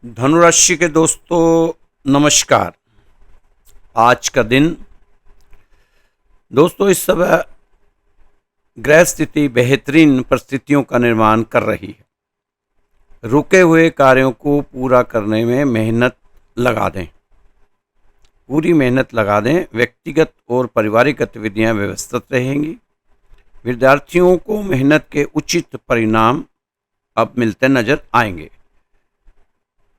धनुराशि के दोस्तों नमस्कार। आज का दिन दोस्तों इस समय ग्रह स्थिति बेहतरीन परिस्थितियों का निर्माण कर रही है। रुके हुए कार्यों को पूरा करने में मेहनत लगा दें, पूरी मेहनत लगा दें। व्यक्तिगत और पारिवारिक गतिविधियां व्यवस्थित रहेंगी। विद्यार्थियों को मेहनत के उचित परिणाम अब मिलते नजर आएंगे।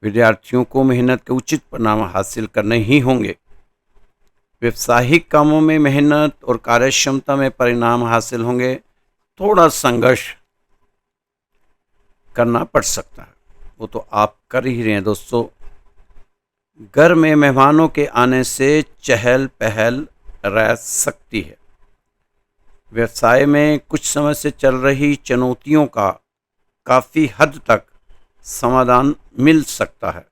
विद्यार्थियों को मेहनत के उचित परिणाम हासिल करने ही होंगे। व्यावसायिक कामों में मेहनत और कार्यक्षमता में परिणाम हासिल होंगे। थोड़ा संघर्ष करना पड़ सकता है, वो तो आप कर ही रहे हैं दोस्तों। घर में मेहमानों के आने से चहल पहल रह सकती है। व्यवसाय में कुछ समय से चल रही चुनौतियों का काफ़ी हद तक समाधान मिल सकता है।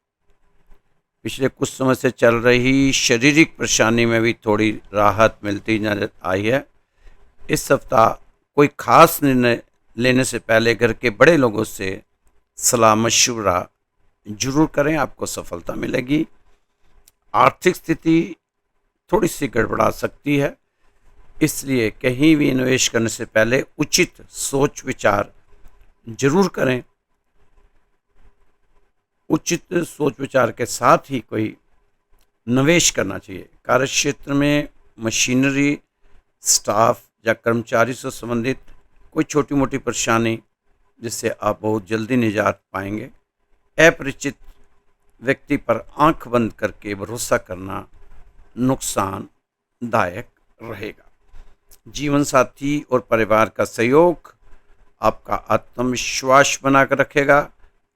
पिछले कुछ समय से चल रही शारीरिक परेशानी में भी थोड़ी राहत मिलती नजर आई है। इस सप्ताह कोई खास निर्णय लेने से पहले घर के बड़े लोगों से सलाह मशवरा जरूर करें, आपको सफलता मिलेगी। आर्थिक स्थिति थोड़ी सी गड़बड़ा सकती है, इसलिए कहीं भी निवेश करने से पहले उचित सोच विचार जरूर करें। उचित सोच विचार के साथ ही कोई निवेश करना चाहिए। कार्यक्षेत्र में मशीनरी, स्टाफ या कर्मचारी से संबंधित कोई छोटी मोटी परेशानी जिससे आप बहुत जल्दी निजात पाएंगे। अपरिचित व्यक्ति पर आंख बंद करके भरोसा करना नुकसानदायक रहेगा। जीवन साथी और परिवार का सहयोग आपका आत्मविश्वास बनाकर रखेगा।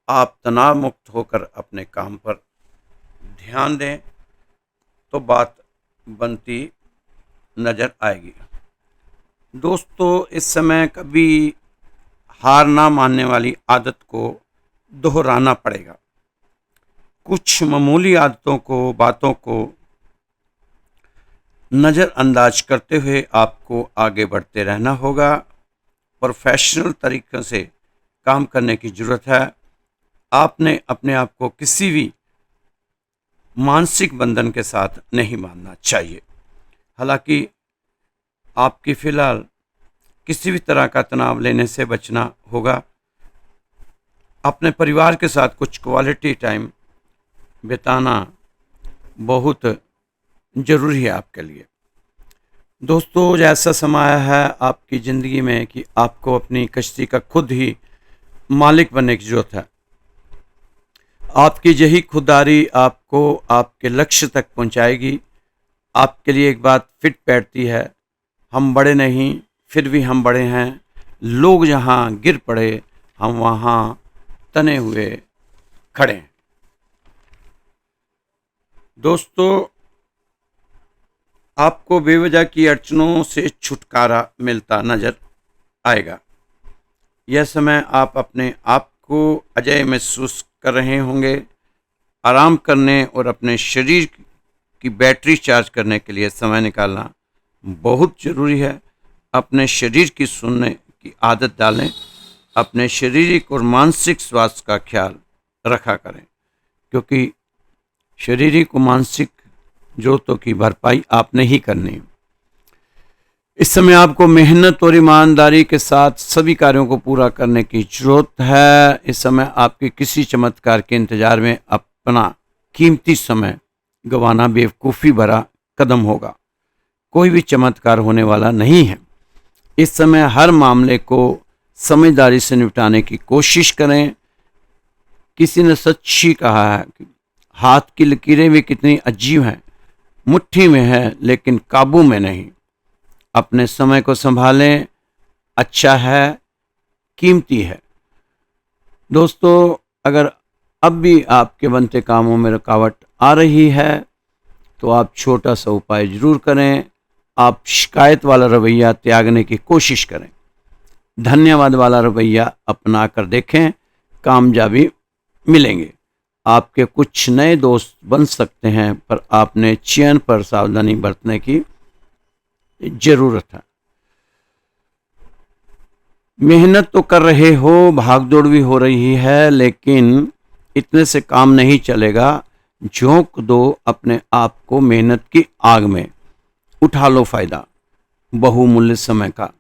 आप तनाव मुक्त होकर अपने काम पर ध्यान दें तो बात बनती नजर आएगी। दोस्तों इस समय कभी हार ना मानने वाली आदत को दोहराना पड़ेगा। कुछ मामूली बातों को नज़रअंदाज करते हुए आपको आगे बढ़ते रहना होगा। प्रोफेशनल तरीके से काम करने की ज़रूरत है। आपने अपने आप को किसी भी मानसिक बंधन के साथ नहीं बांधना चाहिए। हालांकि आपकी फ़िलहाल किसी भी तरह का तनाव लेने से बचना होगा। अपने परिवार के साथ कुछ क्वालिटी टाइम बिताना बहुत ज़रूरी है आपके लिए। दोस्तों ऐसा समय आया है आपकी ज़िंदगी में कि आपको अपनी कश्ती का खुद ही मालिक बनने की ज़रूरत है। आपकी यही खुददारी आपको आपके लक्ष्य तक पहुंचाएगी। आपके लिए एक बात फिट बैठती है, हम बड़े नहीं फिर भी हम बड़े हैं। लोग जहां गिर पड़े हम वहां तने हुए खड़े हैं। दोस्तों आपको बेवजह की अड़चनों से छुटकारा मिलता नजर आएगा। यह समय आप अपने आप को अजय महसूस कर रहे होंगे। आराम करने और अपने शरीर की बैटरी चार्ज करने के लिए समय निकालना बहुत ज़रूरी है। अपने शरीर की सुनने की आदत डालें। अपने शारीरिक और मानसिक स्वास्थ्य का ख्याल रखा करें, क्योंकि शारीरिक और मानसिक जरूरतों की भरपाई आपने ही करनी है। इस समय आपको मेहनत और ईमानदारी के साथ सभी कार्यों को पूरा करने की जरूरत है। इस समय आपके किसी चमत्कार के इंतजार में अपना कीमती समय गंवाना बेवकूफ़ी भरा कदम होगा। कोई भी चमत्कार होने वाला नहीं है। इस समय हर मामले को समझदारी से निपटाने की कोशिश करें। किसी ने सच ही कहा है कि हाथ की लकीरें भी कितनी अजीब हैं, मुट्ठी में है लेकिन काबू में नहीं। अपने समय को संभालें, अच्छा है, कीमती है। दोस्तों अगर अब भी आपके बनते कामों में रुकावट आ रही है तो आप छोटा सा उपाय जरूर करें। आप शिकायत वाला रवैया त्यागने की कोशिश करें। धन्यवाद वाला रवैया अपना कर देखें, कामयाबी मिलेंगे। आपके कुछ नए दोस्त बन सकते हैं, पर आपने चयन पर सावधानी बरतने की जरूरत है। मेहनत तो कर रहे हो, भागदौड़ भी हो रही है, लेकिन इतने से काम नहीं चलेगा, झोंक दो अपने आप को मेहनत की आग में, उठा लो फ़ायदा बहुमूल्य समय का,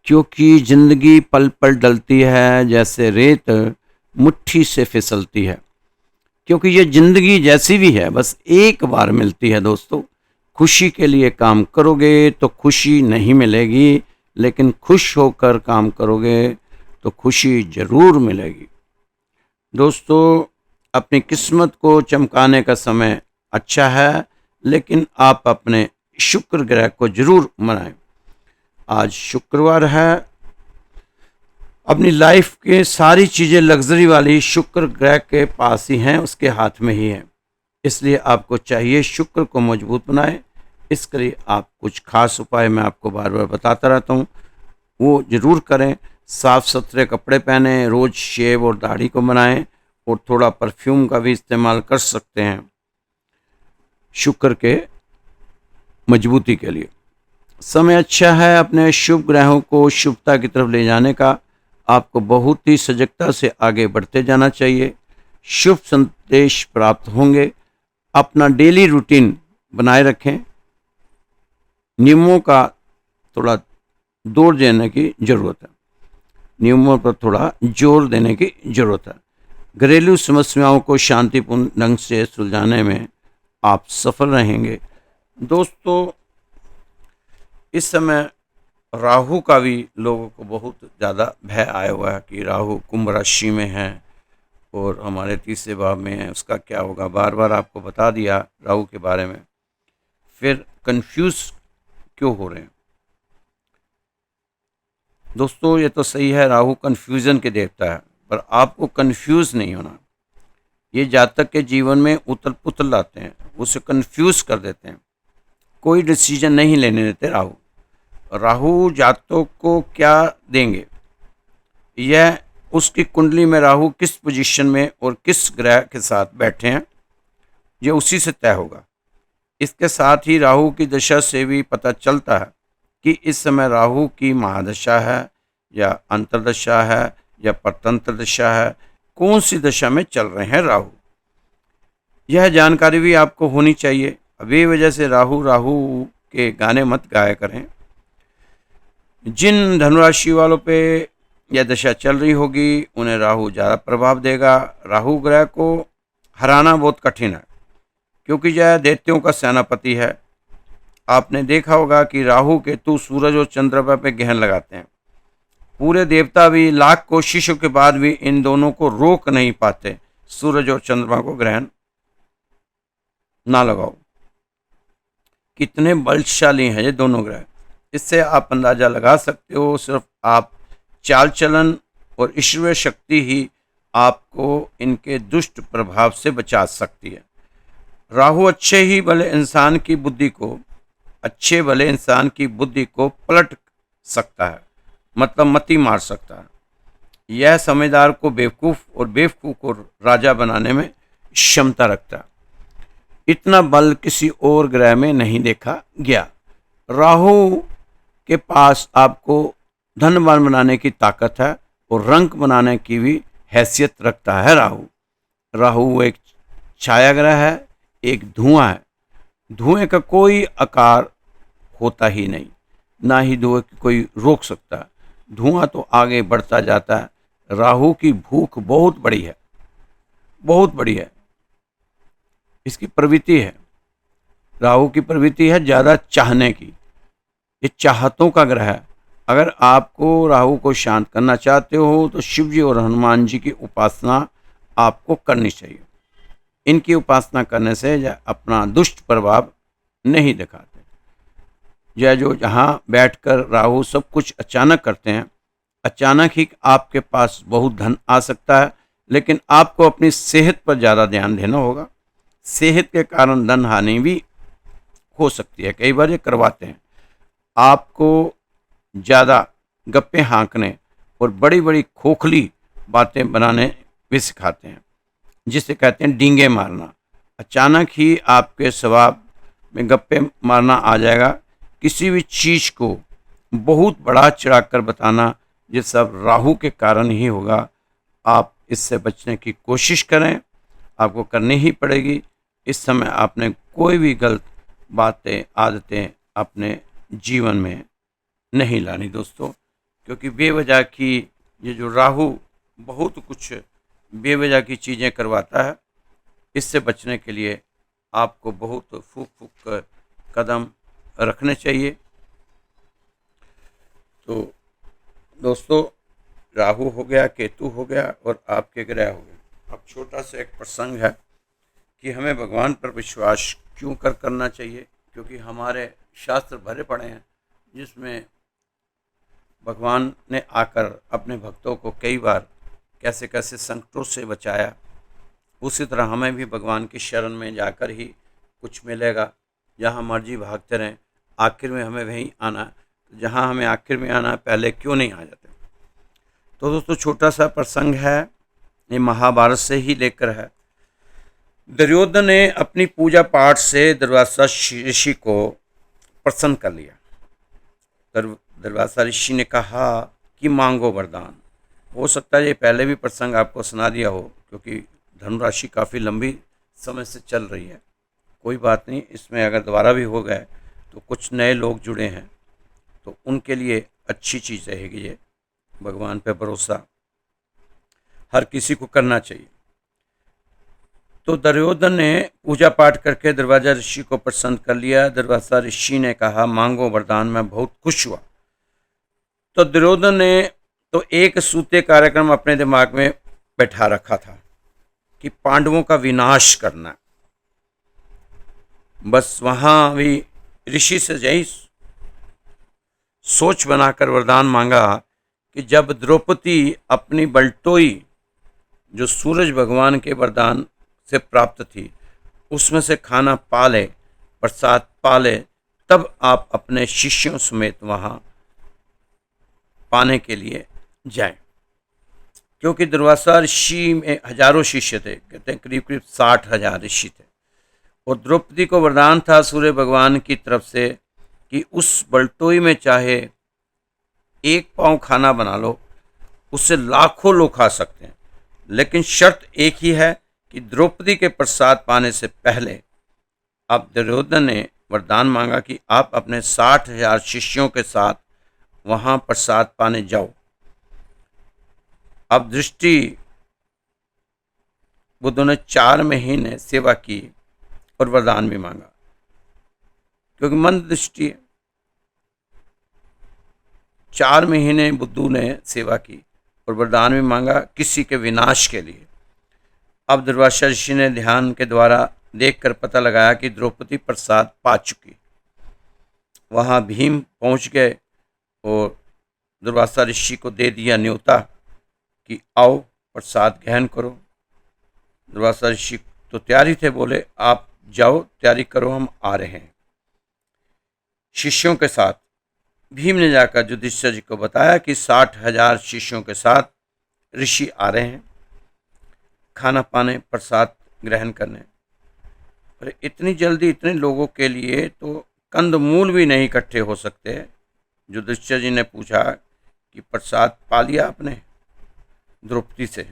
क्योंकि ज़िंदगी पल पल डलती है जैसे रेत मुट्ठी से फिसलती है। क्योंकि ये ज़िंदगी जैसी भी है बस एक बार मिलती है दोस्तों। खुशी के लिए काम करोगे तो खुशी नहीं मिलेगी, लेकिन खुश होकर काम करोगे तो खुशी ज़रूर मिलेगी। दोस्तों, अपनी किस्मत को चमकाने का समय अच्छा है, लेकिन आप अपने शुक्र ग्रह को ज़रूर मनाएं। आज शुक्रवार है, अपनी लाइफ के सारी चीज़ें लग्जरी वाली शुक्र ग्रह के पास ही हैं, उसके हाथ में ही हैं। इसलिए आपको चाहिए शुक्र को मजबूत बनाएं। इसके लिए आप कुछ खास उपाय मैं आपको बार बार बताता रहता हूँ, वो ज़रूर करें। साफ़ सुथरे कपड़े पहने, रोज़ शेव और दाढ़ी को बनाएं और थोड़ा परफ्यूम का भी इस्तेमाल कर सकते हैं शुक्र के मजबूती के लिए। समय अच्छा है अपने शुभ ग्रहों को शुभता की तरफ ले जाने का। आपको बहुत ही सजगता से आगे बढ़ते जाना चाहिए। शुभ संदेश प्राप्त होंगे। अपना डेली रूटीन बनाए रखें। नियमों का थोड़ा जोर देने की ज़रूरत है, नियमों पर थोड़ा जोर देने की ज़रूरत है। घरेलू समस्याओं को शांतिपूर्ण ढंग से सुलझाने में आप सफल रहेंगे। दोस्तों, इस समय राहु का भी लोगों को बहुत ज़्यादा भय आया हुआ है कि राहु कुंभ राशि में है और हमारे तीसरे भाव में है, उसका क्या होगा। बार बार आपको बता दिया राहु के बारे में, फिर कंफ्यूज क्यों हो रहे हैं। दोस्तों, ये तो सही है, राहु कन्फ्यूज़न के देवता है, पर आपको कंफ्यूज नहीं होना। ये जातक के जीवन में उथल पुथल लाते हैं, उसे कंफ्यूज कर देते हैं, कोई डिसीजन नहीं लेने देते राहु। राहु जातक को क्या देंगे, यह उसकी कुंडली में राहु किस पोजीशन में और किस ग्रह के साथ बैठे हैं, ये उसी से तय होगा। इसके साथ ही राहु की दशा से भी पता चलता है कि इस समय राहु की महादशा है या अंतर्दशा है या परतंत्र दशा है, कौन सी दशा में चल रहे हैं राहु। यह जानकारी भी आपको होनी चाहिए। अभी वजह से राहु के गाने मत गाया करें। जिन धनुराशि वालों पे यह दशा चल रही होगी उन्हें राहु ज़्यादा प्रभाव देगा। राहु ग्रह को हराना बहुत कठिन है, क्योंकि यह दैत्यों का सेनापति है। आपने देखा होगा कि राहु केतु सूरज और चंद्रमा पे ग्रहण लगाते हैं। पूरे देवता भी लाख कोशिशों के बाद भी इन दोनों को रोक नहीं पाते, सूरज और चंद्रमा को ग्रहण ना लगाओ। कितने बलशाली हैं ये दोनों ग्रह, इससे आप अंदाजा लगा सकते हो। सिर्फ आप चाल चलन और ईश्वरीय शक्ति ही आपको इनके दुष्ट प्रभाव से बचा सकती है। राहु अच्छे भले इंसान की बुद्धि को पलट सकता है, मतलब मती मार सकता है। यह समझदार को बेवकूफ़ और बेवकूफ़ को राजा बनाने में क्षमता रखता है। इतना बल किसी और ग्रह में नहीं देखा गया। राहु के पास आपको धनवान बनाने की ताकत है और रंक बनाने की भी हैसियत रखता है राहु एक छाया ग्रह है, एक धुआं है। धुएं का कोई आकार होता ही नहीं, ना ही धुएं की कोई रोक सकता है। धुआं तो आगे बढ़ता जाता है। राहु की भूख बहुत बड़ी है, बहुत बड़ी है। इसकी प्रवृत्ति है, राहु की प्रवृत्ति है ज़्यादा चाहने की। ये चाहतों का ग्रह है। अगर आपको राहु को शांत करना चाहते हो तो शिव जी और हनुमान जी की उपासना आपको करनी चाहिए। इनकी उपासना करने से अपना दुष्ट प्रभाव नहीं दिखाते। यह जो जहाँ बैठकर राहु सब कुछ अचानक करते हैं, अचानक ही आपके पास बहुत धन आ सकता है, लेकिन आपको अपनी सेहत पर ज़्यादा ध्यान देना होगा। सेहत के कारण धन हानि भी हो सकती है, कई बार ये करवाते हैं। आपको ज़्यादा गप्पे हाँकने और बड़ी बड़ी खोखली बातें बनाने भी सिखाते हैं, जिसे कहते हैं डींगे मारना। अचानक ही आपके स्वभाव में गप्पे मारना आ जाएगा। किसी भी चीज़ को बहुत बड़ा चढ़ाकर बताना, ये सब राहु के कारण ही होगा। आप इससे बचने की कोशिश करें। आपको करनी ही पड़ेगी। इस समय आपने कोई भी गलत बातें, आदतें अपने जीवन में नहीं लानी दोस्तों, क्योंकि बेवजह की ये जो राहु बहुत कुछ बेवजह की चीज़ें करवाता है। इससे बचने के लिए आपको बहुत फूक फूक कर कदम रखने चाहिए। तो दोस्तों, राहु हो गया, केतु हो गया और आपके ग्रह हो गए। अब छोटा सा एक प्रसंग है कि हमें भगवान पर विश्वास क्यों करना चाहिए, क्योंकि हमारे शास्त्र भरे पड़े हैं जिसमें भगवान ने आकर अपने भक्तों को कई बार कैसे कैसे संकटों से बचाया। उसी तरह हमें भी भगवान की शरण में जाकर ही कुछ मिलेगा। जहाँ मर्जी भागते रहें, आखिर में हमें वहीं आना है। जहाँ हमें आखिर में आना है, पहले क्यों नहीं आ जाते। तो दोस्तों, छोटा सा प्रसंग है, ये महाभारत से ही लेकर है। दुर्योधन ने अपनी पूजा पाठ से दुर्वासा ऋषि को प्रसन्न कर लिया। दुर्वासा ऋषि ने कहा कि मांगो वरदान। हो सकता है ये पहले भी प्रसंग आपको सुना दिया हो, क्योंकि धनुराशि काफ़ी लंबी समय से चल रही है। कोई बात नहीं, इसमें अगर दोबारा भी हो गए तो कुछ नए लोग जुड़े हैं तो उनके लिए अच्छी चीज़ रहेगी। ये भगवान पे भरोसा हर किसी को करना चाहिए। तो दुर्योधन ने पूजा पाठ करके दुर्वासा ऋषि को प्रसन्न कर लिया। दुर्वासा ऋषि ने कहा मांगो वरदान। मैं बहुत खुश हुआ। तो दुर्योधन ने तो एक सूत्रीय कार्यक्रम अपने दिमाग में बैठा रखा था कि पांडवों का विनाश करना। बस वहां भी ऋषि से यही सोच बनाकर वरदान मांगा कि जब द्रौपदी अपनी बलटोई जो सूरज भगवान के वरदान से प्राप्त थी उसमें से खाना पा ले, प्रसाद पा ले, तब आप अपने शिष्यों समेत वहां पाने के लिए जाएं। क्योंकि दुर्वासा ऋषि में हजारों शिष्य थे, कहते हैं करीब करीब 60,000 ऋषि थे। और द्रौपदी को वरदान था सूर्य भगवान की तरफ से कि उस बलटोई में चाहे एक पाँव खाना बना लो, उससे लाखों लोग खा सकते हैं। लेकिन शर्त एक ही है कि द्रौपदी के प्रसाद पाने से पहले अब दुर्योधन ने वरदान मांगा कि आप अपने 60,000 शिष्यों के साथ वहां प्रसाद पाने जाओ। अब दृष्टि बुद्धों ने 4 महीने सेवा की और वरदान भी मांगा, क्योंकि मंद दृष्टि है। 4 महीने बुद्धू ने सेवा की और वरदान भी मांगा किसी के विनाश के लिए। अब दुर्वासा ऋषि ने ध्यान के द्वारा देखकर पता लगाया कि द्रौपदी प्रसाद पा चुकी। वहां भीम पहुंच गए और दुर्वासा ऋषि को दे दिया न्योता कि आओ प्रसाद ग्रहण करो। दुर्वासा ऋषि तो तैयारी थे, बोले आप जाओ तैयारी करो, हम आ रहे हैं। शिष्यों के साथ भीम ने जाकर युधिष्ठिर जी को बताया कि 60,000 शिष्यों के साथ ऋषि आ रहे हैं खाना पाने, प्रसाद ग्रहण करने। अरे इतनी जल्दी इतने लोगों के लिए तो कंदमूल भी नहीं इकट्ठे हो सकते। युधिष्ठिर जी ने पूछा कि प्रसाद पा लिया आपने द्रौपदी से?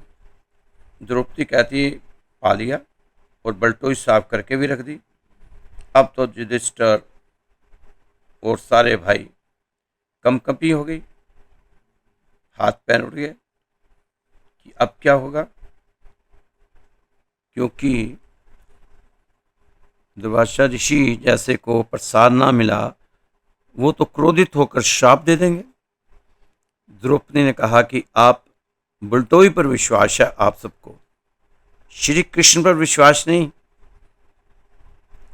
द्रौपदी कहती पा लिया और बलटोई साफ करके भी रख दी। अब तो युधिष्ठिर और सारे भाई कंपकंपी हो गई, हाथ पैर उड़ गए कि अब क्या होगा। क्योंकि दुर्वासा ऋषि जैसे को प्रसाद ना मिला, वो तो क्रोधित होकर श्राप दे देंगे। द्रौपदी ने कहा कि आप बलटोई पर विश्वास है आप सबको, श्री कृष्ण पर विश्वास नहीं।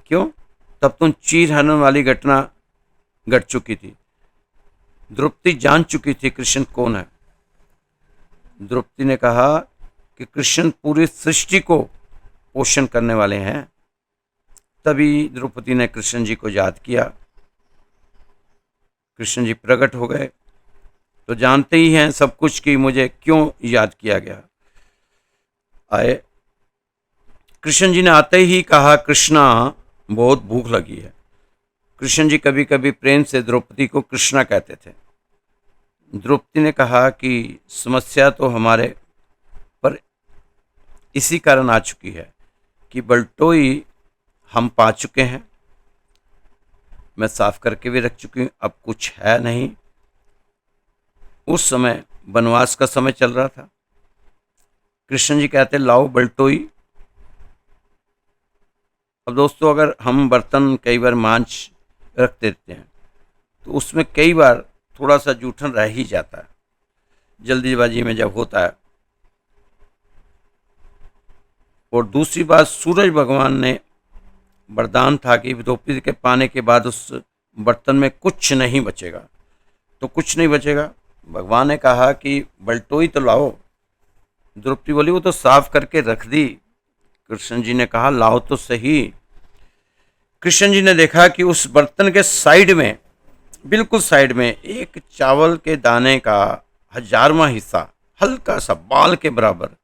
क्यों? तब तो चीर हरण वाली घटना घट चुकी थी। द्रौपदी जान चुकी थी कृष्ण कौन है। द्रौपदी ने कहा कि कृष्ण पूरी सृष्टि को पोषण करने वाले हैं। तभी द्रौपदी ने कृष्ण जी को याद किया। कृष्ण जी प्रकट हो गए तो जानते ही हैं सब कुछ कि मुझे क्यों याद किया गया। आए कृष्ण जी ने आते ही कहा कृष्णा बहुत भूख लगी है। कृष्ण जी कभी कभी प्रेम से द्रौपदी को कृष्णा कहते थे। द्रौपदी ने कहा कि समस्या तो हमारे पर इसी कारण आ चुकी है कि बलटोई हम पा चुके हैं, मैं साफ करके भी रख चुकी हूँ, अब कुछ है नहीं। उस समय वनवास का समय चल रहा था। कृष्ण जी कहते लाओ बलटोई। अब दोस्तों, अगर हम बर्तन कई बार मांझ रख देते हैं तो उसमें कई बार थोड़ा सा जूठन रह ही जाता है, जल्दीबाजी में जब होता है। और दूसरी बात, सूरज भगवान ने वरदान था कि द्रौपदी के पाने के बाद उस बर्तन में कुछ नहीं बचेगा। तो कुछ नहीं बचेगा, भगवान ने कहा कि बलटोई तो लाओ। द्रौपदी बोली वो तो साफ करके रख दी। कृष्ण जी ने कहा लाओ तो सही। कृष्ण जी ने देखा कि उस बर्तन के साइड में, बिल्कुल साइड में, एक चावल के दाने का 1000वां हिस्सा, हल्का सा बाल के बराबर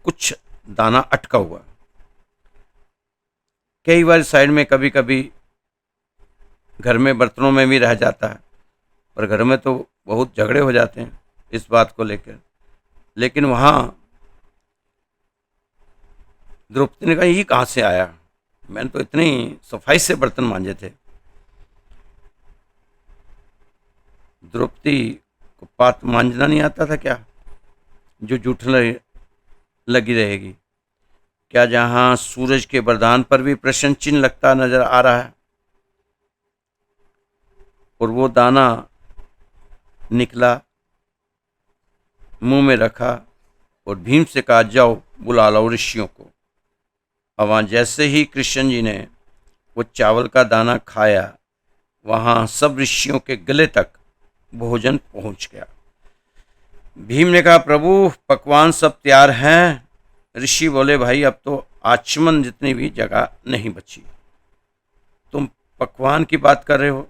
कुछ दाना अटका हुआ। कई बार साइड में कभी कभी घर में बर्तनों में भी रह जाता है, पर घर में तो बहुत झगड़े हो जाते हैं इस बात को लेकर। लेकिन वहां द्रौपदी ने कहा ये कहाँ से आया, मैंने तो इतनी सफाई से बर्तन मांजे थे। द्रौपदी को पात मांजना नहीं आता था क्या, जो जूठन लगी रहेगी? क्या जहां सूरज के वरदान पर भी प्रश्न चिन्ह लगता नजर आ रहा है? और वो दाना निकला, मुंह में रखा और भीम से कहा जाओ बुला लो ऋषियों को। और वहां जैसे ही कृष्ण जी ने वो चावल का दाना खाया, वहां सब ऋषियों के गले तक भोजन पहुंच गया। भीम ने कहा प्रभु पकवान सब तैयार हैं। ऋषि बोले भाई अब तो आचमन जितनी भी जगह नहीं बची, तुम पकवान की बात कर रहे हो,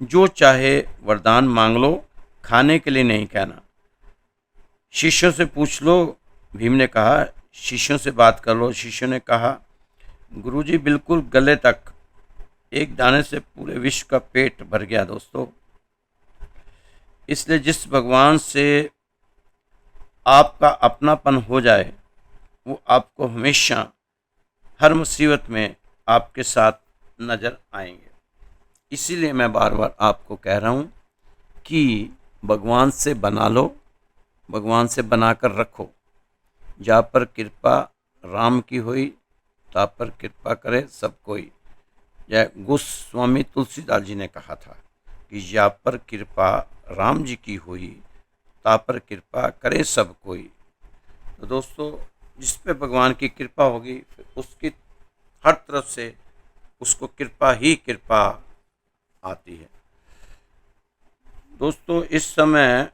जो चाहे वरदान मांग लो, खाने के लिए नहीं कहना। शिष्यों से पूछ लो। भीम ने कहा शिष्यों से बात कर लो। शिष्यों ने कहा गुरुजी बिल्कुल गले तक, एक दाने से पूरे विश्व का पेट भर गया दोस्तों। इसलिए जिस भगवान से आपका अपनापन हो जाए वो आपको हमेशा हर मुसीबत में आपके साथ नजर आएंगे। इसीलिए मैं बार बार आपको कह रहा हूँ कि भगवान से बना लो, भगवान से बनाकर रखो। जा पर कृपा राम की हुई, ता पर कृपा करे सब कोई। जय गोस्वामी तुलसीदास जी ने कहा था कि या पर कृपा राम जी की हुई, ता पर कृपा करे सब कोई। तो दोस्तों, जिस पे भगवान की कृपा होगी फिर उसकी हर तरफ से उसको कृपा ही कृपा आती है। दोस्तों, इस समय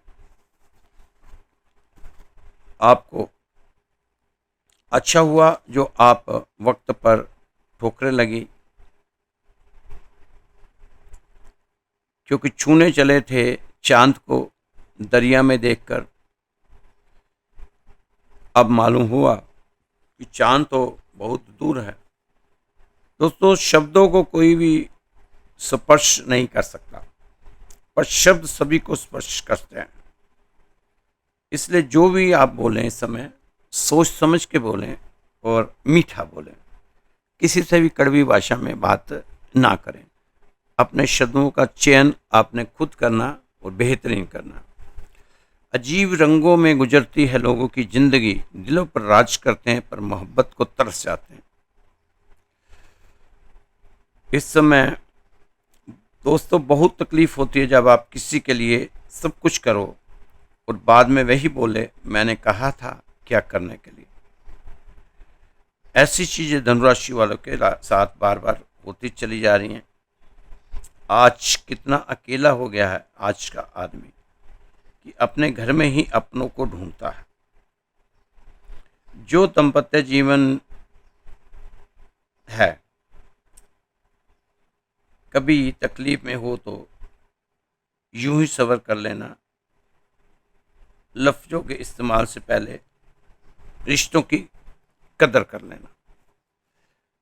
आपको अच्छा हुआ जो आप वक्त पर ठोकरें लगी, क्योंकि छूने चले थे चांद को दरिया में देखकर। अब मालूम हुआ कि चांद तो बहुत दूर है। दोस्तों, शब्दों को कोई भी स्पर्श नहीं कर सकता, पर शब्द सभी को स्पर्श करते हैं। इसलिए जो भी आप बोलें इस समय सोच समझ के बोलें और मीठा बोलें। किसी से भी कड़वी भाषा में बात ना करें। अपने शब्दों का चयन आपने खुद करना और बेहतरीन करना। अजीब रंगों में गुजरती है लोगों की जिंदगी, दिलों पर राज करते हैं पर मोहब्बत को तरस जाते हैं। इस समय दोस्तों बहुत तकलीफ होती है जब आप किसी के लिए सब कुछ करो और बाद में वही बोले मैंने कहा था क्या करने के लिए। ऐसी चीजें धनुराशि वालों के साथ बार बार होती चली जा रही हैं। आज कितना अकेला हो गया है आज का आदमी कि अपने घर में ही अपनों को ढूंढता है। जो दाम्पत्य जीवन है, कभी तकलीफ में हो तो यूं ही सब्र कर लेना। लफ्जों के इस्तेमाल से पहले रिश्तों की कदर कर लेना।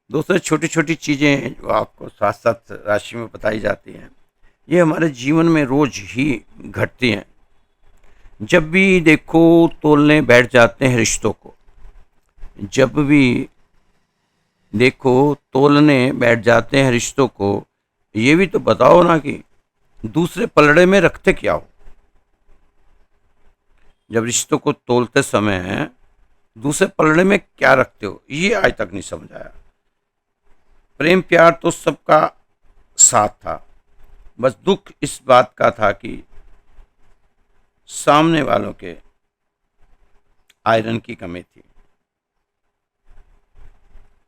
दोस्तों, छोटी छोटी चीज़ें जो आपको साथ साथ राशि में बताई जाती हैं, ये हमारे जीवन में रोज ही घटती हैं। जब भी देखो तोलने बैठ जाते हैं रिश्तों को, जब भी देखो, तोलने बैठ जाते हैं रिश्तों को, ये भी तो बताओ ना कि दूसरे पलड़े में रखते क्या हो। जब रिश्तों को तोलते समय दूसरे पलड़े में क्या रखते हो, ये आज तक नहीं समझ आया। प्रेम प्यार तो सबका साथ था, बस दुख इस बात का था कि सामने वालों के आयरन की कमी थी।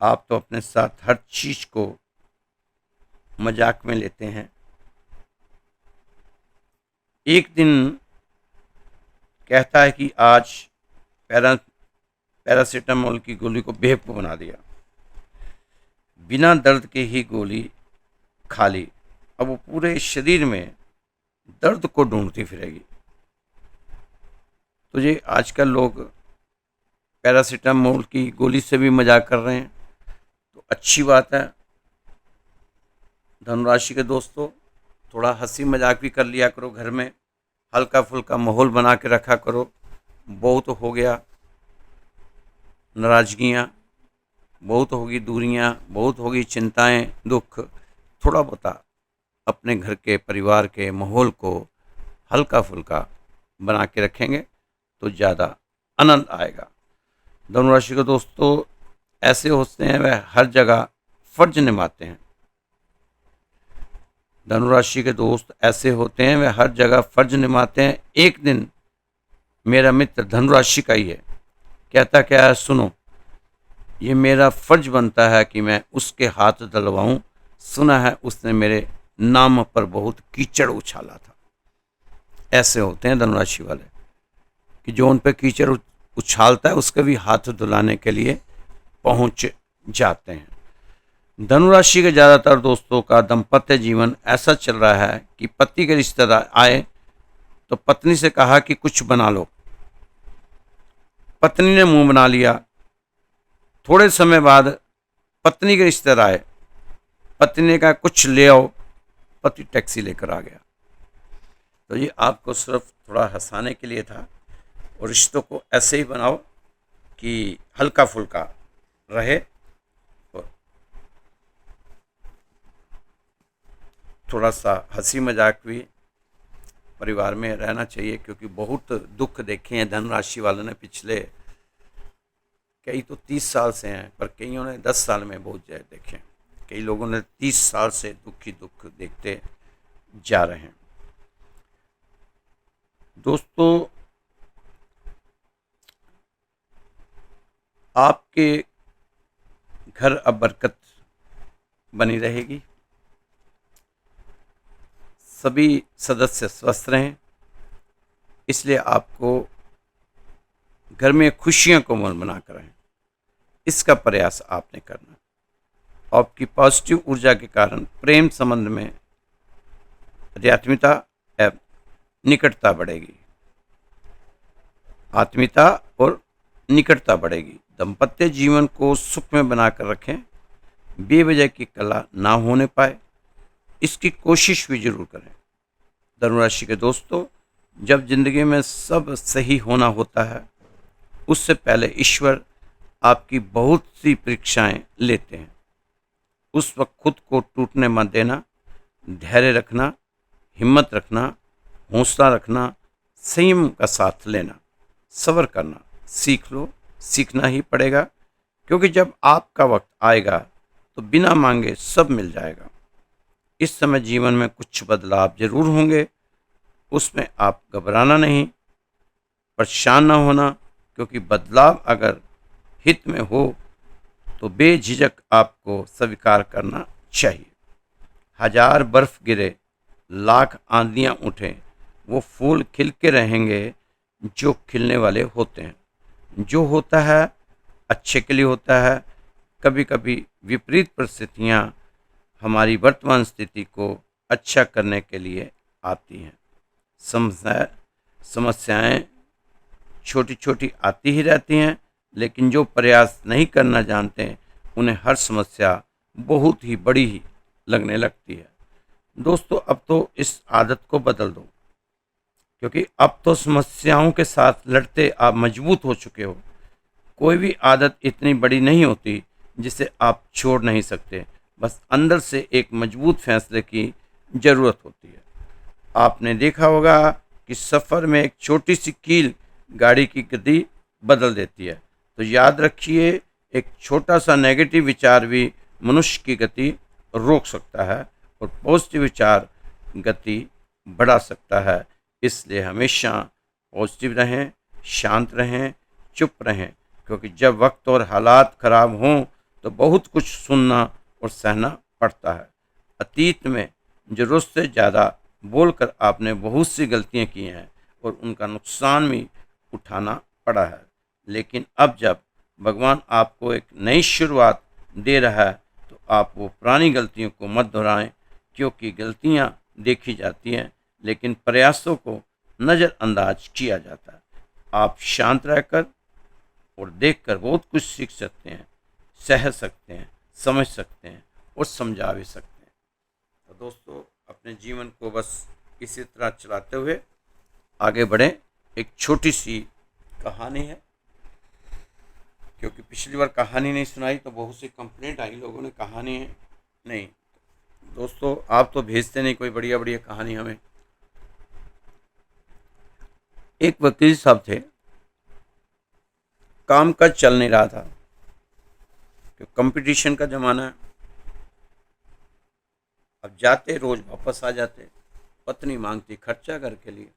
आप तो अपने साथ हर चीज को मजाक में लेते हैं। एक दिन कहता है कि आज पैरासीटामोल की गोली को बेवकूफ बना दिया, बिना दर्द के ही गोली खा ली। अब वो पूरे शरीर में दर्द को ढूंढती फिरेगी। तो ये आजकल लोग पैरासीटामोल की गोली से भी मजाक कर रहे हैं, तो अच्छी बात है। धनुराशि के दोस्तों, थोड़ा हंसी मजाक भी कर लिया करो, घर में हल्का फुल्का माहौल बना के रखा करो। बहुत हो गया नाराजगियाँ, बहुत होगी दूरियाँ, बहुत होगी चिंताएं, दुख। थोड़ा बहुत अपने घर के परिवार के माहौल को हल्का फुल्का बना के रखेंगे तो ज़्यादा आनंद आएगा। धनुराशि के दोस्तों, ऐसे होते हैं वह हर जगह फर्ज निभाते हैं। धनुराशि के दोस्त ऐसे होते हैं वह हर जगह फर्ज निभाते हैं। एक दिन मेरा मित्र धनुराशि का ही है, कहता क्या है सुनो, ये मेरा फर्ज बनता है कि मैं उसके हाथ धलवाऊं। सुना है उसने मेरे नाम पर बहुत कीचड़ उछाला था। ऐसे होते हैं धनुराशि वाले कि जो उन पर कीचड़ उछालता है उसके भी हाथ धुलाने के लिए पहुंच जाते हैं। धनुराशि के ज़्यादातर दोस्तों का दाम्पत्य जीवन ऐसा चल रहा है कि पति के रिश्तेदार आए तो पत्नी से कहा कि कुछ बना लो, पत्नी ने मुंह बना लिया। थोड़े समय बाद पत्नी के रिश्तेदार आए, पत्नी ने कहा कुछ ले आओ, पति टैक्सी लेकर आ गया। तो ये आपको सिर्फ थोड़ा हंसाने के लिए था, और रिश्तों को ऐसे ही बनाओ कि हल्का फुल्का रहे और थोड़ा सा हंसी मजाक भी परिवार में रहना चाहिए, क्योंकि बहुत दुख देखे हैं धनुराशि वालों ने पिछले, कई तो 30 साल से हैं, पर कईयों ने 10 साल में बहुत ज़्यादा देखे। कई लोगों ने 30 साल से दुख ही दुख देखते जा रहे हैं। दोस्तों, आपके घर अब बरकत बनी रहेगी, सभी सदस्य स्वस्थ रहें, इसलिए आपको घर में खुशियां को मन बना कर रहें, इसका प्रयास आपने करना। आपकी पॉजिटिव ऊर्जा के कारण प्रेम संबंध में आध्यात्मिकता एवं निकटता बढ़ेगी, आत्मीयता और निकटता बढ़ेगी। दाम्पत्य जीवन को सुख में बनाकर रखें, बेवजह की कला ना होने पाए, इसकी कोशिश भी जरूर करें। धनुराशि के दोस्तों, जब जिंदगी में सब सही होना होता है, उससे पहले ईश्वर आपकी बहुत सी परीक्षाएं लेते हैं। उस वक्त खुद को टूटने मत देना, धैर्य रखना, हिम्मत रखना, हौसला रखना, संयम का साथ लेना, सब्र करना सीख लो, सीखना ही पड़ेगा, क्योंकि जब आपका वक्त आएगा तो बिना मांगे सब मिल जाएगा। इस समय जीवन में कुछ बदलाव जरूर होंगे, उसमें आप घबराना नहीं, परेशान ना होना, क्योंकि बदलाव अगर हित में हो तो बेझिझक आपको स्वीकार करना चाहिए। हजार बर्फ गिरे, लाख आंधियां उठें, वो फूल खिल के रहेंगे जो खिलने वाले होते हैं। जो होता है अच्छे के लिए होता है। कभी कभी विपरीत परिस्थितियां हमारी वर्तमान स्थिति को अच्छा करने के लिए आती हैं। समस्याएं छोटी छोटी आती ही रहती हैं, लेकिन जो प्रयास नहीं करना जानते हैं उन्हें हर समस्या बहुत ही बड़ी ही लगने लगती है। दोस्तों, अब तो इस आदत को बदल दो, क्योंकि अब तो समस्याओं के साथ लड़ते आप मजबूत हो चुके हो। कोई भी आदत इतनी बड़ी नहीं होती जिसे आप छोड़ नहीं सकते। बस अंदर से एक मजबूत फैसले की ज़रूरत होती है। आपने देखा होगा कि सफ़र में एक छोटी सी कील गाड़ी की गति बदल देती है। तो याद रखिए, एक छोटा सा नेगेटिव विचार भी मनुष्य की गति रोक सकता है और पॉजिटिव विचार गति बढ़ा सकता है। इसलिए हमेशा पॉजिटिव रहें, शांत रहें, चुप रहें, क्योंकि जब वक्त और हालात खराब हों तो बहुत कुछ सुनना और सहना पड़ता है। अतीत में ज़रूरत से ज़्यादा बोलकर आपने बहुत सी गलतियां की हैं और उनका नुकसान भी उठाना पड़ा है। लेकिन अब जब भगवान आपको एक नई शुरुआत दे रहा है तो आप वो पुरानी गलतियों को मत दोहराएं, क्योंकि गलतियां देखी जाती हैं लेकिन प्रयासों को नज़रअंदाज किया जाता है। आप शांत रहकर और देखकर बहुत कुछ सीख सकते हैं, सह सकते हैं, समझ सकते हैं और समझा भी सकते हैं। तो दोस्तों, अपने जीवन को बस इसी तरह चलाते हुए आगे बढ़ें। एक छोटी सी कहानी है, क्योंकि पिछली बार कहानी नहीं सुनाई तो बहुत सी कंप्लेंट आई, लोगों ने कहानी है नहीं। दोस्तों, आप तो भेजते नहीं कोई बढ़िया बढ़िया कहानी हमें। एक वकील साहब थे, काम काज चल नहीं रहा था, क्योंकि कंपटीशन का ज़माना है। अब जाते रोज वापस आ जाते, पत्नी मांगती खर्चा घर के लिए।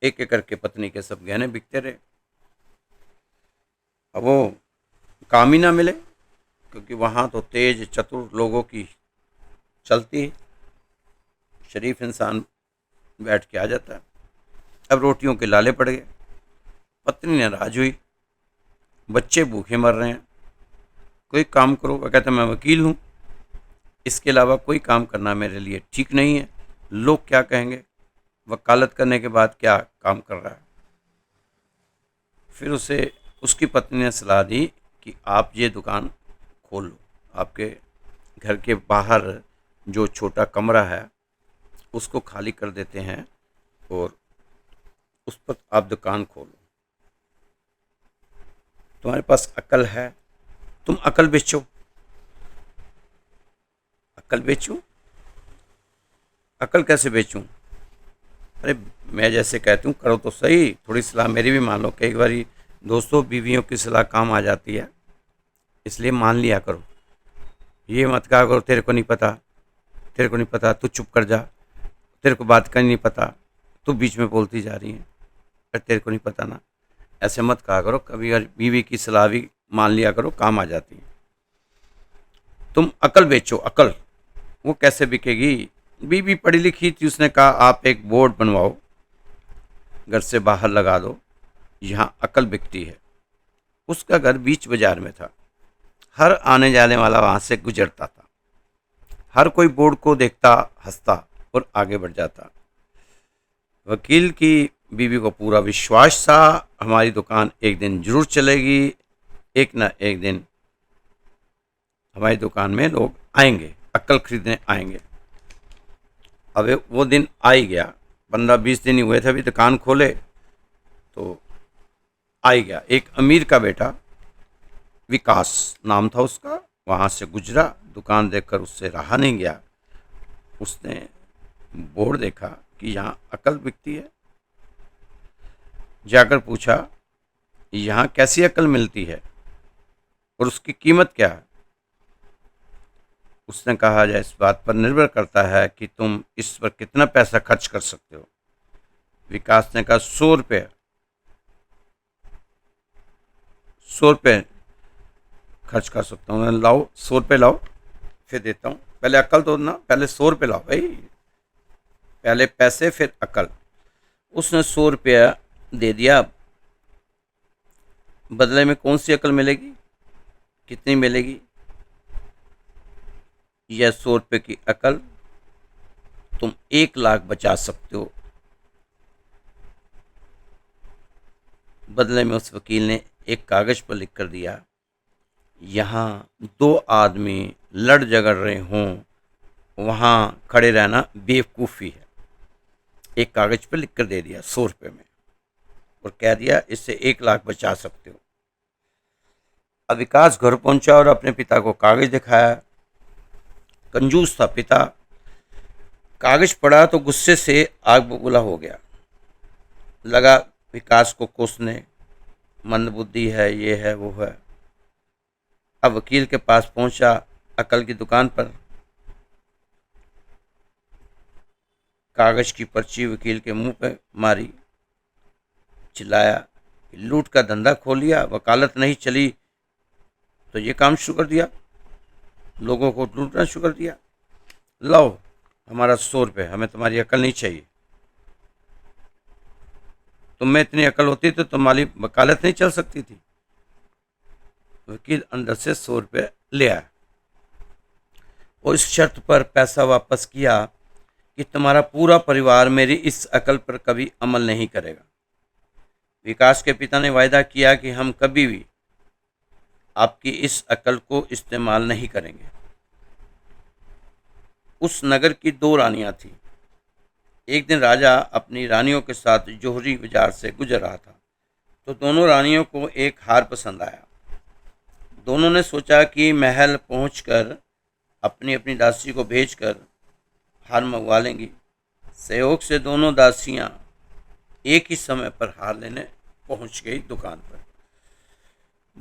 एक एक करके पत्नी के सब गहने बिकते रहे। अब वो काम ही ना मिले, क्योंकि वहाँ तो तेज चतुर लोगों की चलती है, शरीफ इंसान बैठ के आ जाता है। अब रोटियों के लाले पड़ गए, पत्नी नाराज हुई, बच्चे भूखे मर रहे हैं, कोई काम करो। वह कहते मैं वकील हूँ, इसके अलावा कोई काम करना मेरे लिए ठीक नहीं है, लोग क्या कहेंगे, वकालत करने के बाद क्या काम कर रहा है। फिर उसे उसकी पत्नी ने सलाह दी कि आप ये दुकान खोल लो, आपके घर के बाहर जो छोटा कमरा है उसको खाली कर देते हैं और उस पर आप दुकान खोलो। तुम्हारे पास अकल है, तुम अकल बेचो। अकल बेचूं? अकल कैसे बेचूं? अरे मैं जैसे कहती हूँ करो तो सही, थोड़ी सलाह मेरी भी मान लो। कई बार दोस्तों बीवियों की सलाह काम आ जाती है, इसलिए मान लिया करो। ये मत कहा करो तेरे को नहीं पता, तेरे को नहीं पता, तू चुप कर जा, तेरे को बात करनी नहीं पता, तू बीच में बोलती जा रही है, अरे तेरे को नहीं पता ना। ऐसे मत कहा करो, कभी बीवी की सलाह भी मान लिया करो, काम आ जाती है। तुम अकल बेचो, अकल। वो कैसे बिकेगी? बीवी पढ़ी लिखी थी, उसने कहा आप एक बोर्ड बनवाओ, घर से बाहर लगा दो, यहाँ अकल बिकती है। उसका घर बीच बाजार में था, हर आने जाने वाला वहाँ से गुजरता था। हर कोई बोर्ड को देखता, हंसता और आगे बढ़ जाता। वकील की बीवी को पूरा विश्वास था हमारी दुकान एक दिन जरूर चलेगी, एक ना एक दिन हमारी दुकान में लोग आएंगे, अक्ल खरीदने आएंगे। अब वो दिन आ ही गया, 15-20 दिन ही हुए थे अभी दुकान खोले, तो आ ही गया। एक अमीर का बेटा, विकास नाम था उसका, वहाँ से गुजरा, दुकान देखकर उससे रहा नहीं गया। उसने बोर्ड देखा कि यहाँ अकल बिकती है, जाकर पूछा यहाँ कैसी अकल मिलती है और उसकी कीमत क्या है। उसने कहा जाए इस बात पर निर्भर करता है कि तुम इस पर कितना पैसा खर्च कर सकते हो। विकास ने कहा 100 रुपये, 100 रुपये खर्च कर सकता हूँ। लाओ 100 रुपये लाओ, फिर देता हूँ। पहले अकल तो ना, पहले 100 रुपये लाओ भाई, पहले पैसे फिर अकल। उसने 100 रुपया दे दिया। बदले में कौन सी अकल मिलेगी, कितनी मिलेगी? यह 100 रुपये की अकल तुम 1 लाख बचा सकते हो। बदले में उस वकील ने एक कागज पर लिख कर दिया, यहाँ 2 आदमी लड़ झगड़ रहे हों, वहाँ खड़े रहना बेवकूफ़ी है। एक कागज पर लिख कर दे दिया 100 रुपये में और कह दिया इससे 1 लाख बचा सकते हो। अब विकास घर पहुंचा और अपने पिता को कागज दिखाया। कंजूस था पिता, कागज पढ़ा तो गुस्से से आग बबूला हो गया। लगा विकास को कोसने, मंदबुद्धि है, ये है, वो है। अब वकील के पास पहुंचा, अकल की दुकान पर। कागज की पर्ची वकील के मुंह पे मारी, चिल्लाया, लूट का धंधा खोल लिया, वकालत नहीं चली तो ये काम शुरू कर दिया, लोगों को लूटना शुरू कर दिया। लाओ हमारा 100 रुपये, हमें तुम्हारी अकल नहीं चाहिए। तुम में इतनी अकल होती तो तुम्हारी वकालत नहीं चल सकती थी। वकील अंदर से 100 रुपये ले आया और इस शर्त पर पैसा वापस किया कि तुम्हारा पूरा परिवार मेरी इस अकल पर कभी अमल नहीं करेगा। विकास के पिता ने वायदा किया कि हम कभी भी आपकी इस अकल को इस्तेमाल नहीं करेंगे। उस नगर की 2 रानियां थीं। एक दिन राजा अपनी रानियों के साथ जोहरी बाजार से गुजर रहा था तो दोनों रानियों को एक हार पसंद आया। दोनों ने सोचा कि महल पहुंचकर अपनी अपनी दासी को भेजकर हार मंगवा लेंगी। सहयोग से दोनों दासियां एक ही समय पर हार लेने पहुंच गई दुकान पर।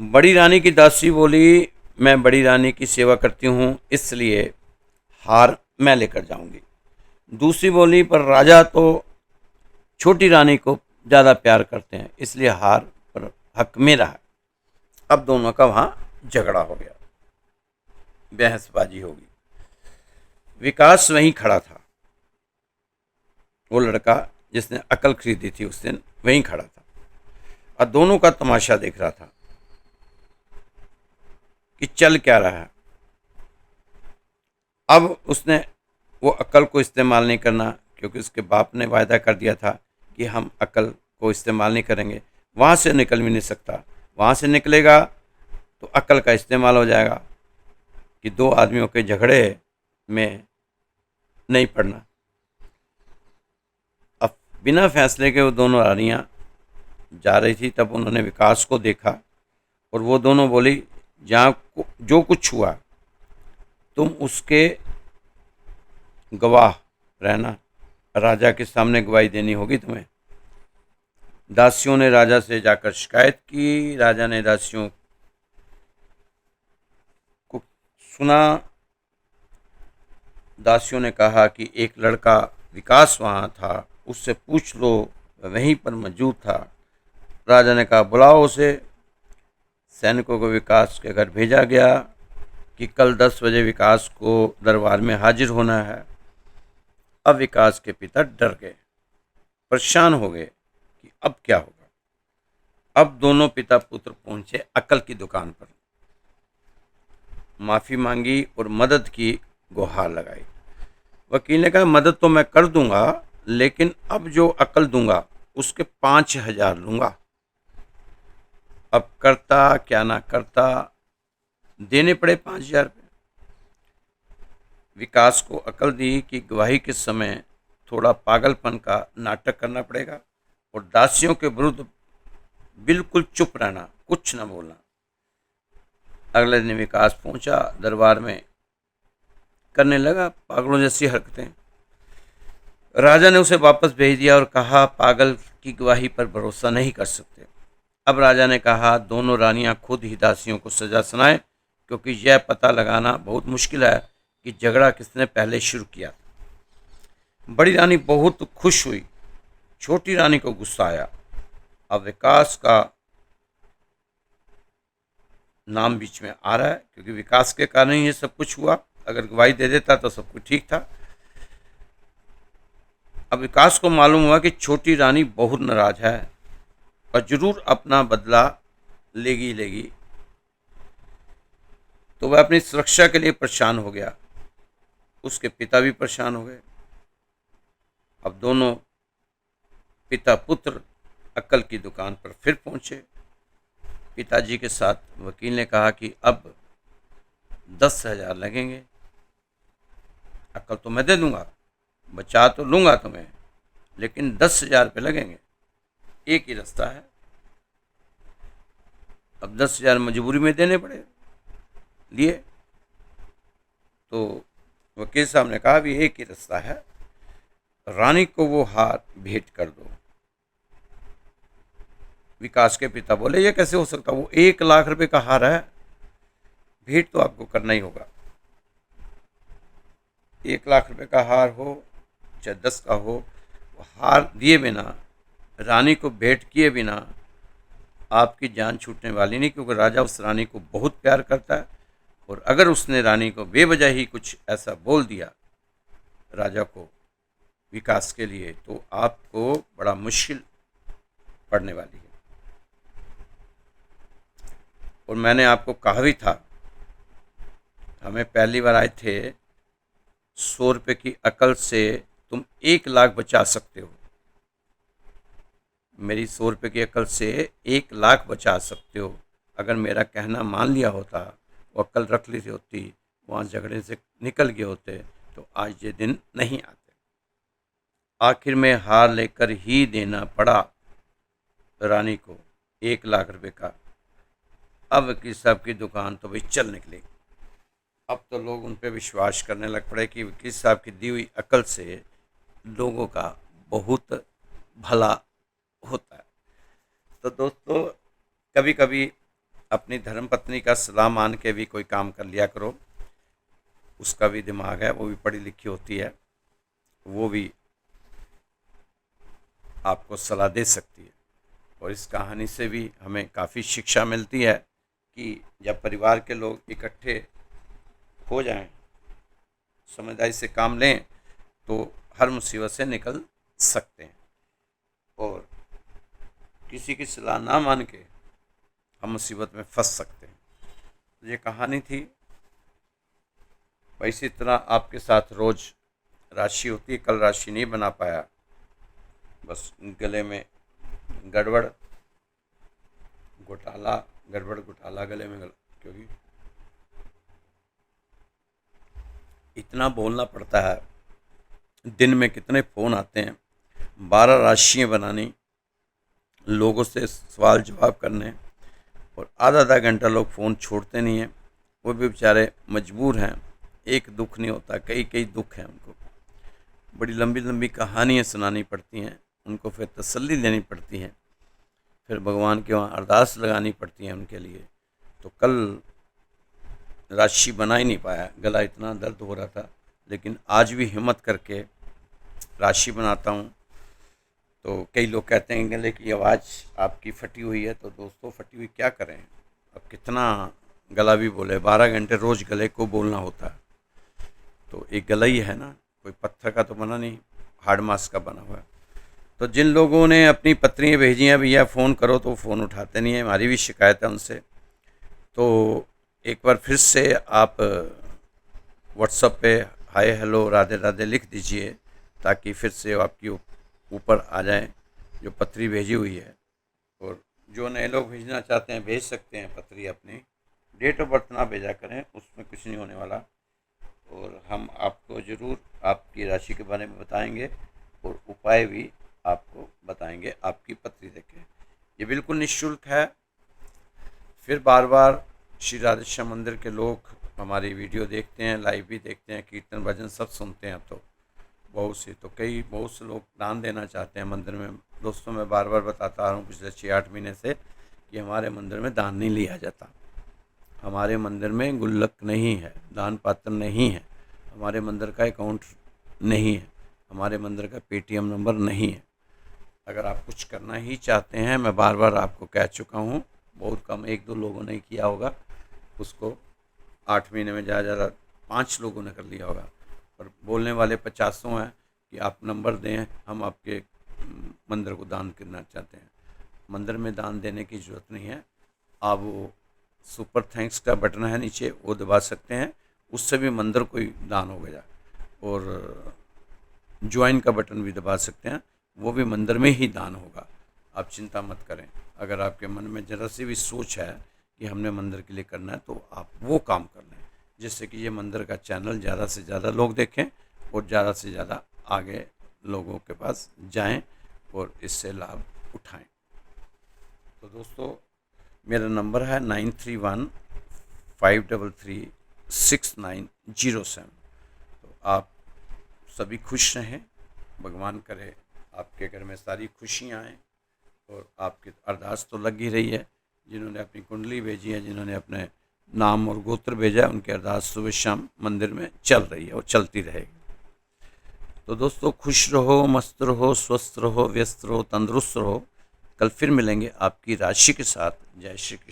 बड़ी रानी की दासी बोली, मैं बड़ी रानी की सेवा करती हूँ इसलिए हार मैं लेकर जाऊंगी। दूसरी बोली, पर राजा तो छोटी रानी को ज़्यादा प्यार करते हैं इसलिए हार पर हक मेरा है। अब दोनों का वहाँ झगड़ा हो गया, बहसबाजी होगी। विकास वहीं खड़ा था, वो लड़का जिसने अकल खरीदी थी उस दिन वहीं खड़ा था और दोनों का तमाशा देख रहा था कि चल क्या रहा है। अब उसने वो अकल को इस्तेमाल नहीं करना, क्योंकि उसके बाप ने वायदा कर दिया था कि हम अकल को इस्तेमाल नहीं करेंगे। वहाँ से निकल भी नहीं सकता, वहाँ से निकलेगा तो अकल का इस्तेमाल हो जाएगा कि 2 आदमियों के झगड़े में नहीं पड़ना। अब बिना फैसले के वो दोनों रानियाँ जा रही थी, तब उन्होंने विकास को देखा और वो दोनों बोली, जहाँ जो कुछ हुआ तुम उसके गवाह रहना, राजा के सामने गवाही देनी होगी तुम्हें। दासियों ने राजा से जाकर शिकायत की। राजा ने दासियों को सुना। दासियों ने कहा कि एक लड़का विकास वहाँ था, उससे पूछ लो, वह वहीं पर मौजूद था। राजा ने कहा, बुलाओ उसे। सैनिकों को विकास के घर भेजा गया कि कल 10 बजे विकास को दरबार में हाजिर होना है। अब विकास के पिता डर गए, परेशान हो गए कि अब क्या होगा। अब दोनों पिता पुत्र पहुंचे अकल की दुकान पर, माफ़ी मांगी और मदद की गुहार लगाई। वकील ने कहा, मदद तो मैं कर दूंगा, लेकिन अब जो अकल दूंगा उसके 5,000 लूँगा। अब करता क्या ना करता, देने पड़े 5,000 रुपये। विकास को अकल दी कि गवाही के समय थोड़ा पागलपन का नाटक करना पड़ेगा और दासियों के विरुद्ध बिल्कुल चुप रहना, कुछ न बोलना। अगले दिन विकास पहुंचा दरबार में, करने लगा पागलों जैसी हरकतें। राजा ने उसे वापस भेज दिया और कहा, पागल की गवाही पर भरोसा नहीं कर सकते। अब राजा ने कहा, दोनों रानियां खुद ही दासियों को सजा सुनाएं, क्योंकि यह पता लगाना बहुत मुश्किल है कि झगड़ा किसने पहले शुरू किया। बड़ी रानी बहुत खुश हुई, छोटी रानी को गुस्सा आया। अब विकास का नाम बीच में आ रहा है, क्योंकि विकास के कारण ही ये सब कुछ हुआ। अगर गवाही दे देता तो सब कुछ ठीक था। अब विकास को मालूम हुआ कि छोटी रानी बहुत नाराज है और जरूर अपना बदला लेगी। तो वह अपनी सुरक्षा के लिए परेशान हो गया, उसके पिता भी परेशान हो गए। अब दोनों पिता पुत्र अक्ल की दुकान पर फिर पहुंचे पिताजी के साथ। वकील ने कहा कि अब 10,000 लगेंगे। अक्ल तो मैं दे दूंगा, बचा तो लूंगा तुम्हें, लेकिन 10,000 रुपये लगेंगे। एक ही रास्ता है, अब 10,000 मजबूरी में देने पड़े, लिए। तो वकील साहब ने कहा भी एक ही रास्ता है, रानी को वो हार भेंट कर दो। विकास के पिता बोले ये कैसे हो सकता, वो 1 लाख रुपए का हार है, भेंट तो आपको करना ही होगा। 1 लाख रुपए का हार हो चाहे 10 का हो, हार दिए बिना, रानी को भेंट किए बिना आपकी जान छूटने वाली नहीं, क्योंकि राजा उस रानी को बहुत प्यार करता है। और अगर उसने रानी को बेवजह ही कुछ ऐसा बोल दिया राजा को विकास के लिए, तो आपको बड़ा मुश्किल पड़ने वाली है। और मैंने आपको कहा भी था, हमें पहली बार आए थे, 100 रुपये की अकल से तुम 1 लाख बचा सकते हो। मेरी 100 रुपये की अकल से 1 लाख बचा सकते हो। अगर मेरा कहना मान लिया होता, वो अकल रख ली होती, वहाँ झगड़े से निकल गए होते, तो आज ये दिन नहीं आते। आखिर में हार लेकर ही देना पड़ा रानी को 1 लाख रुपए का। अब वकील साहब की दुकान तो भाई चल निकली। अब तो लोग उन पर विश्वास करने लग पड़े कि वकील साहब की दी हुई अकल से लोगों का बहुत भला होता है। तो दोस्तों, कभी कभी अपनी धर्मपत्नी का सलाह मान के भी कोई काम कर लिया करो। उसका भी दिमाग है, वो भी पढ़ी लिखी होती है, वो भी आपको सलाह दे सकती है। और इस कहानी से भी हमें काफ़ी शिक्षा मिलती है कि जब परिवार के लोग इकट्ठे हो जाएं, समझदारी से काम लें, तो हर मुसीबत से निकल सकते हैं। और किसी की सलाह ना मान के हम मुसीबत में फंस सकते हैं। तो ये कहानी थी। इसी तरह आपके साथ रोज़ राशि होती है। कल राशि नहीं बना पाया, बस गले में गड़बड़ घोटाला गले में क्योंकि इतना बोलना पड़ता है, दिन में कितने फ़ोन आते हैं, 12 राशियाँ बनानी, लोगों से सवाल जवाब करने, और आधा घंटा लोग फ़ोन छोड़ते नहीं हैं। वो भी बेचारे मजबूर हैं, एक दुख नहीं होता, कई दुख हैं उनको। बड़ी लंबी लंबी कहानियाँ सुनानी पड़ती हैं उनको, फिर तसल्ली देनी पड़ती है, फिर भगवान के वहाँ अरदास लगानी पड़ती है उनके लिए। तो कल राशि बना ही नहीं पाया, गला इतना दर्द हो रहा था, लेकिन आज भी हिम्मत करके राशि बनाता हूँ। तो कई लोग कहते हैं गले की आवाज़ आपकी फटी हुई है, तो दोस्तों फटी हुई क्या करें, अब कितना गला भी बोले, 12 घंटे रोज़ गले को बोलना होता है। तो एक गला ही है ना, कोई पत्थर का तो बना नहीं, हार्ड मास का बना हुआ है। तो जिन लोगों ने अपनी पत्रियाँ भेजी हैं, भैया फ़ोन करो, तो फ़ोन उठाते नहीं है, हमारी भी शिकायत है उनसे। तो एक बार फिर से आप व्हाट्सएप पे हाय हेलो राधे राधे लिख दीजिए, ताकि फिर से आपकी ऊपर आ जाए जो पत्री भेजी हुई है। और जो नए लोग भेजना चाहते हैं भेज सकते हैं पत्री, अपनी डेट ऑफ बर्थ ना भेजा करें, उसमें कुछ नहीं होने वाला। और हम आपको ज़रूर आपकी राशि के बारे में बताएंगे और उपाय भी आपको बताएंगे आपकी पत्री देखें। ये बिल्कुल निःशुल्क है। फिर बार बार श्री राधेश्याम मंदिर के लोग हमारी वीडियो देखते हैं, लाइव भी देखते हैं, कीर्तन भजन सब सुनते हैं। अब तो बहुत से लोग दान देना चाहते हैं मंदिर में। दोस्तों, मैं बार बार बताता आ रहा हूँ पिछले 6-8 महीने से कि हमारे मंदिर में दान नहीं लिया जाता। हमारे मंदिर में गुल्लक नहीं है, दान पात्र नहीं है, हमारे मंदिर का अकाउंट नहीं है, हमारे मंदिर का पेटीएम नंबर नहीं है। अगर आप कुछ करना ही चाहते हैं, मैं बार बार आपको कह चुका हूँ, बहुत कम 1-2 लोगों ने किया होगा उसको, 8 महीने में ज़्यादा 5 लोगों ने कर लिया होगा, और बोलने वाले 50 हैं कि आप नंबर दें, हम आपके मंदिर को दान करना चाहते हैं। मंदिर में दान देने की ज़रूरत नहीं है। आप वो सुपर थैंक्स का बटन है नीचे, वो दबा सकते हैं, उससे भी मंदिर को ही दान हो गया। और ज्वाइन का बटन भी दबा सकते हैं, वो भी मंदिर में ही दान होगा। आप चिंता मत करें। अगर आपके मन में ज़रा सी भी सोच है कि हमने मंदिर के लिए करना है, तो आप वो काम कर लें, जिससे कि ये मंदिर का चैनल ज़्यादा से ज़्यादा लोग देखें और ज़्यादा से ज़्यादा आगे लोगों के पास जाएं और इससे लाभ उठाएं। तो दोस्तों, मेरा नंबर है 9315336907। तो आप सभी खुश रहें, भगवान करे आपके घर में सारी खुशियाँ आएँ। और आपकी अरदास तो लग ही रही है, जिन्होंने अपनी कुंडली भेजी है, जिन्होंने अपने नाम और गोत्र भेजा है, उनकी अरदास सुबह शाम मंदिर में चल रही है और चलती रहेगी। तो दोस्तों, खुश रहो, मस्त रहो, स्वस्थ रहो, व्यस्त रहो, तंदुरुस्त रहो। कल फिर मिलेंगे आपकी राशि के साथ। जय श्री कृष्ण।